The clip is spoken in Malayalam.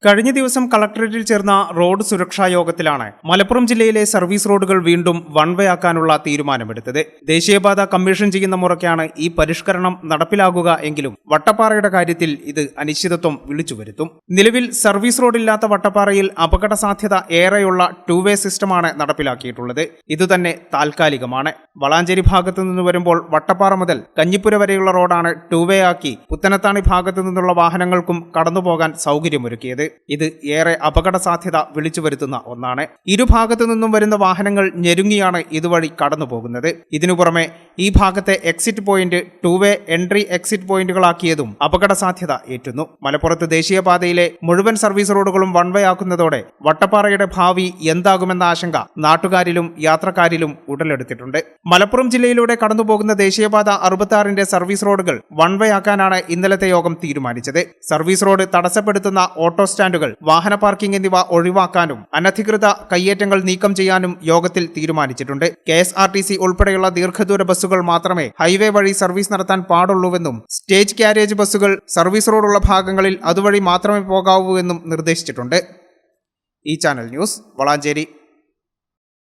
കഴിഞ്ഞ ദിവസം കളക്ടറേറ്റിൽ ചേർന്ന റോഡ് സുരക്ഷാ യോഗത്തിലാണ് മലപ്പുറം ജില്ലയിലെ സർവീസ് റോഡുകൾ വീണ്ടും വൺ വേ ആക്കാനുള്ള തീരുമാനമെടുത്തത്. ദേശീയപാത കമ്മീഷൻ ചെയ്യുന്ന മുറയ്ക്കാണ് ഈ പരിഷ്കരണം നടപ്പിലാകുക എങ്കിലും വട്ടപ്പാറയുടെ കാര്യത്തിൽ ഇത് അനിശ്ചിതത്വം വിളിച്ചുവരുത്തും. നിലവിൽ സർവീസ് റോഡില്ലാത്ത വട്ടപ്പാറയിൽ അപകട സാധ്യത ഏറെയുള്ള ടു വേ സിസ്റ്റമാണ് നടപ്പിലാക്കിയിട്ടുള്ളത്. ഇതുതന്നെ താൽക്കാലികമാണ്. വളാഞ്ചേരി ഭാഗത്തു നിന്ന് വരുമ്പോൾ വട്ടപ്പാറ മുതൽ കഞ്ഞിപ്പുര വരെയുള്ള റോഡാണ് ടു വേ ആക്കി പുത്തനത്താണി ഭാഗത്തു നിന്നുള്ള വാഹനങ്ങൾക്കും കടന്നുപോകാൻ സൗകര്യമൊരുക്കിയത്. ഇത് ഏറെ അപകട സാധ്യത വിളിച്ചുവരുത്തുന്ന ഒന്നാണ്. ഇരുഭാഗത്തു നിന്നും വരുന്ന വാഹനങ്ങൾ ഞെരുങ്ങിയാണ് ഇതുവഴി കടന്നുപോകുന്നത്. ഇതിനു പുറമെ ഈ ഭാഗത്തെ exit point two way entry exit പോയിന്റുകളാക്കിയതും അപകട സാധ്യത ഏറ്റുന്നു. മലപ്പുറത്ത് ദേശീയപാതയിലെ മുഴുവൻ സർവീസ് റോഡുകളും വൺ വേ ആക്കുന്നതോടെ വട്ടപ്പാറയുടെ ഭാവി എന്താകുമെന്ന ആശങ്ക നാട്ടുകാരിലും യാത്രക്കാരിലും ഉടലെടുത്തിട്ടുണ്ട്. മലപ്പുറം ജില്ലയിലൂടെ കടന്നുപോകുന്ന ദേശീയപാത 66ന്റെ സർവീസ് റോഡുകൾ വൺ വേ ആക്കാനാണ് ഇന്നലത്തെ യോഗം തീരുമാനിച്ചത്. സർവീസ് റോഡ് തടസ്സപ്പെടുത്തുന്ന ഓട്ടോ സ്റ്റാൻഡുകൾ, വാഹന പാർക്കിംഗ് എന്നിവ ഒഴിവാക്കാനും അനധികൃത കയ്യേറ്റങ്ങൾ നീക്കം ചെയ്യാനും യോഗത്തിൽ തീരുമാനിച്ചിട്ടുണ്ട്. KSRTC ഉൾപ്പെടെയുള്ള ദീർഘദൂര ബസ്സുകൾ മാത്രമേ ഹൈവേ വഴി സർവീസ് നടത്താൻ പാടുള്ളൂവെന്നും സ്റ്റേജ് കാരേജ് ബസ്സുകൾ സർവീസ് റോഡുള്ള ഭാഗങ്ങളിൽ അതുവഴി മാത്രമേ പോകാവൂ എന്നും നിർദ്ദേശിച്ചിട്ടുണ്ട്. ഈ ചാനൽ ന്യൂസ് വളാഞ്ചേരി.